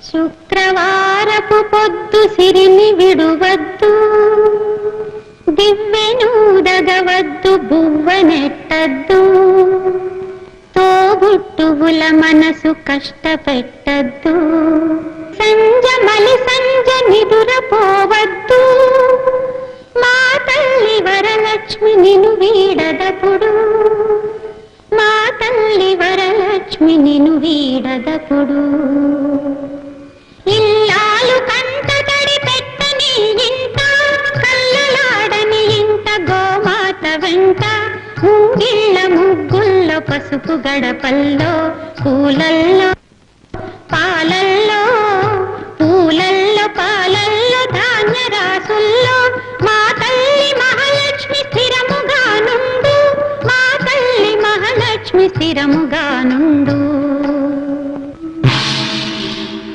శుక్రవారపు పొద్దు సిరిని విడువద్దు, దివ్వెనూదగవద్దు, బువ్వనెట్టద్దు, తోబుట్టువుల మనసు కష్టపెట్టద్దు, సంజమలి సంజ నిదురపోవద్దు, మా తల్లి వరలక్ష్మి నిను వీడదపుడు, మా తల్లి వరలక్ష్మి నిను వీడదపుడు. ఇల్లాలు కంట తడి పెట్టని ఇంట, కళ్ళలాడని ఇంట, గోమాత వెంట, ముంగిళ్ళ ముగ్గుల్లో, పసుపు గడపల్లో, పూలల్లో పాలల్లో, పూలల్లో పాలల్లో, ధాన్య రాసుల్లో, మా తల్లి మహాలక్ష్మి స్థిరముగా నుండు, మా తల్లి మహాలక్ష్మి స్థిరముగా నుండు.